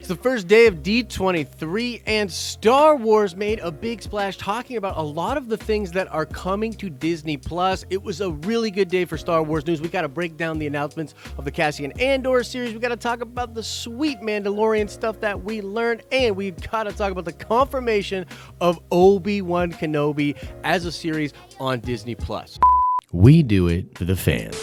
It's the first day of D23, and Star Wars made a big splash talking about a lot of the things that are coming to Disney+. It was a really good day for Star Wars news. We got to break down the announcements of the Cassian Andor series. We got to talk about the sweet Mandalorian stuff that we learned, and we've got to talk about the confirmation of Obi-Wan Kenobi as a series on Disney+. We do it for the fans.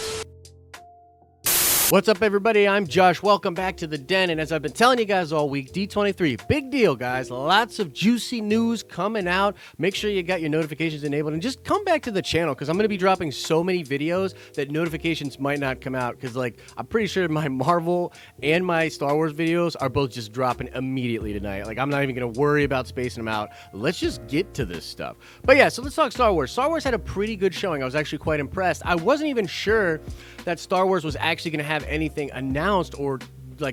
What's up, everybody? I'm Josh. Welcome back to The Den, and as I've been telling you guys all week, D23, big deal, guys. Lots of juicy news coming out. Make sure you got your notifications enabled, and just come back to the channel, because I'm going to be dropping so many videos that notifications might not come out, because, I'm pretty sure my Marvel and my Star Wars videos are both just dropping immediately tonight. I'm not even going to worry about spacing them out. Let's just get to this stuff. But yeah, so let's talk Star Wars. Star Wars had a pretty good showing. I was actually quite impressed. I wasn't even sure that Star Wars was actually going to have anything announced or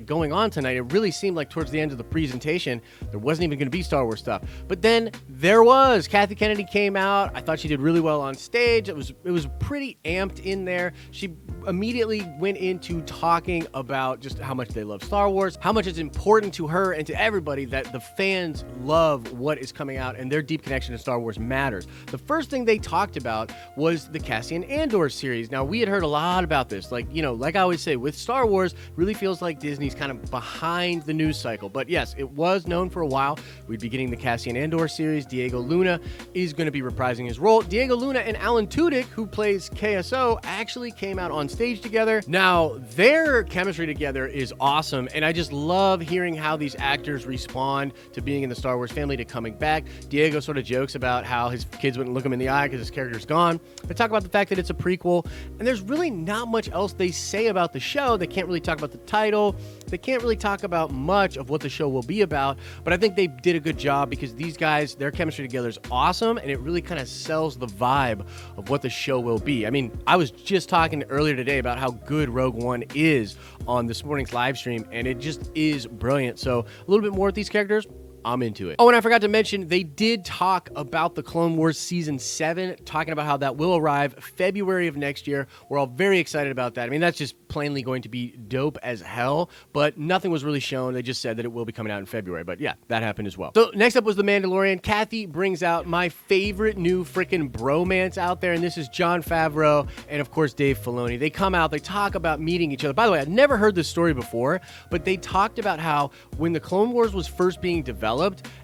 going on tonight. It really seemed like towards the end of the presentation there wasn't even going to be Star Wars stuff, but then there was. Kathy Kennedy came out. I thought she did really well on stage. It was pretty amped in there. She immediately went into talking about just how much they love Star Wars, how much it's important to her and to everybody that the fans love what is coming out, and their deep connection to Star Wars matters. The first thing they talked about was the Cassian Andor series. Now, we had heard a lot about this. Like I always say, with Star Wars, really feels like Disney's kind of behind the news cycle. But yes, it was known for a while we'd be getting the Cassian Andor series. Diego Luna is going to be reprising his role. Diego Luna and Alan Tudyk, who plays KSO, actually came out on stage together. Now, their chemistry together is awesome, and I just love hearing how these actors respond to being in the Star Wars family, to coming back. Diego sort of jokes about how his kids wouldn't look him in the eye because his character's gone. They talk about the fact that it's a prequel, and there's really not much else they say about the show. They can't really talk about the title. They can't really talk about much of what the show will be about, but I think they did a good job because these guys, their chemistry together is awesome, and it really kind of sells the vibe of what the show will be. I mean, I was just talking earlier today about how good Rogue One is on this morning's live stream, and it just is brilliant. So a little bit more with these characters, I'm into it. Oh, and I forgot to mention, they did talk about the Clone Wars Season 7, talking about how that will arrive February of next year. We're all very excited about that. I mean, that's just plainly going to be dope as hell, but nothing was really shown. They just said that it will be coming out in February, but yeah, that happened as well. So next up was The Mandalorian. Kathy brings out my favorite new freaking bromance out there, and this is Jon Favreau and, of course, Dave Filoni. They come out, they talk about meeting each other. By the way, I'd never heard this story before, but they talked about how when the Clone Wars was first being developed,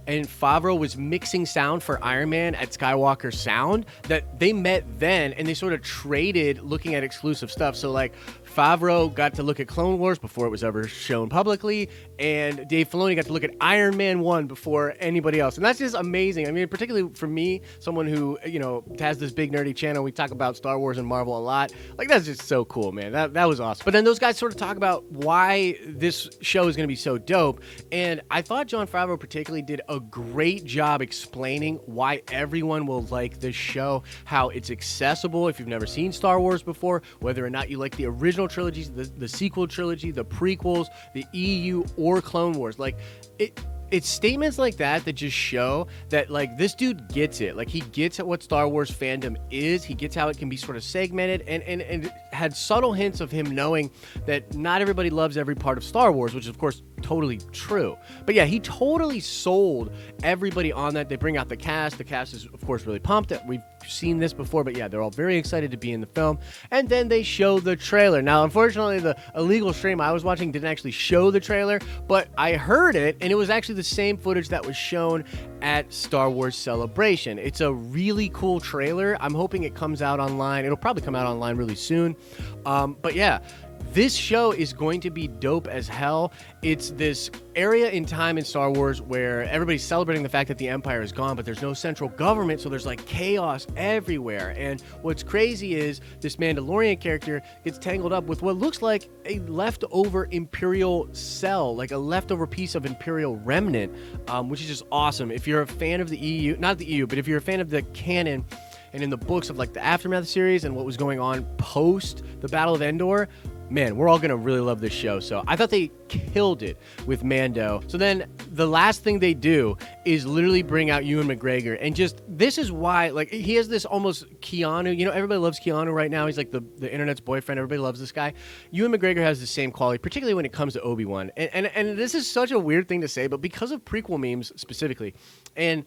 and Favreau was mixing sound for Iron Man at Skywalker Sound, that they met then and they sort of traded looking at exclusive stuff. So Favreau got to look at Clone Wars before it was ever shown publicly, and Dave Filoni got to look at Iron Man 1 before anybody else. And that's just amazing. I mean, particularly for me, someone who, has this big nerdy channel, we talk about Star Wars and Marvel a lot. That's just so cool, man. That was awesome. But then those guys sort of talk about why this show is going to be so dope. And I thought Jon Favreau particularly did a great job explaining why everyone will like this show, how it's accessible if you've never seen Star Wars before, whether or not you like the original trilogies, the sequel trilogy, the prequels, the EU, or Clone Wars. It's statements like that that just show that this dude gets it. He gets at what Star Wars fandom is. He gets how it can be sort of segmented, and had subtle hints of him knowing that not everybody loves every part of Star Wars, which is of course totally true. But yeah, he totally sold everybody on that. They bring out the cast. The cast is of course really pumped. We've seen this before, but yeah, they're all very excited to be in the film. And then they show the trailer. Now, unfortunately, the illegal stream I was watching didn't actually show the trailer, but I heard it, and it was actually the same footage that was shown at Star Wars Celebration. It's a really cool trailer. I'm hoping it comes out online. It'll probably come out online really soon. But yeah, this show is going to be dope as hell. It's this area in time in Star Wars where everybody's celebrating the fact that the Empire is gone, but there's no central government, so there's chaos everywhere. And what's crazy is this Mandalorian character gets tangled up with what looks like a leftover Imperial cell, a leftover piece of Imperial remnant, which is just awesome. If you're a fan of the EU, not the EU, but if you're a fan of the canon, and in the books of the Aftermath series and what was going on post the Battle of Endor, man, we're all going to really love this show. So I thought they killed it with Mando. So then the last thing they do is literally bring out Ewan McGregor. And just, this is why, like, he has this almost Keanu, everybody loves Keanu right now. He's like the internet's boyfriend. Everybody loves this guy. Ewan McGregor has the same quality, particularly when it comes to Obi-Wan. And this is such a weird thing to say, but because of prequel memes specifically, and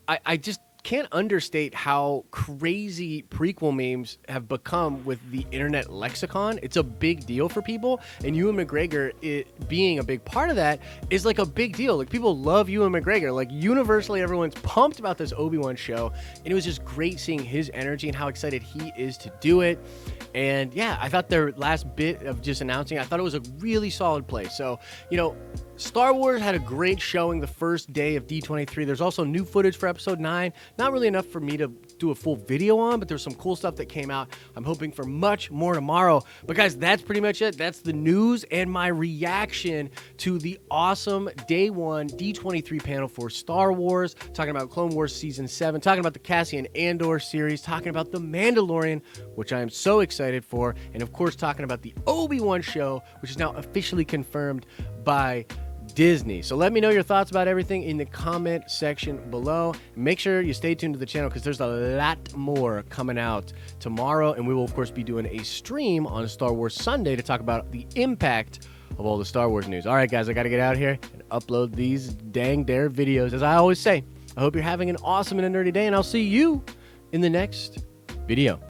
I just can't understate how crazy prequel memes have become with the internet lexicon. It's a big deal for people, and Ewan McGregor being a big part of that is like a big deal. Like, people love Ewan McGregor. Like, universally, everyone's pumped about this Obi-Wan show, and it was just great seeing his energy and how excited he is to do it. And yeah, I thought their last bit of just announcing, I thought it was a really solid play. So, Star Wars had a great showing the first day of D23. There's also new footage for episode 9. Not really enough for me to do a full video on, but there's some cool stuff that came out. I'm hoping for much more tomorrow. But guys, that's pretty much it. That's the news and my reaction to the awesome day 1 D23 panel for Star Wars, talking about Clone Wars Season 7, talking about the Cassian Andor series, talking about The Mandalorian, which I am so excited for, and of course talking about the Obi-Wan show, which is now officially confirmed by Disney. So let me know your thoughts about everything in the comment section below. Make sure you stay tuned to the channel because there's a lot more coming out tomorrow, and we will of course be doing a stream on Star Wars Sunday to talk about the impact of all the Star Wars news. All right, guys, I got to get out here and upload these dang dare videos. As I always say, I hope you're having an awesome and a nerdy day, and I'll see you in the next video.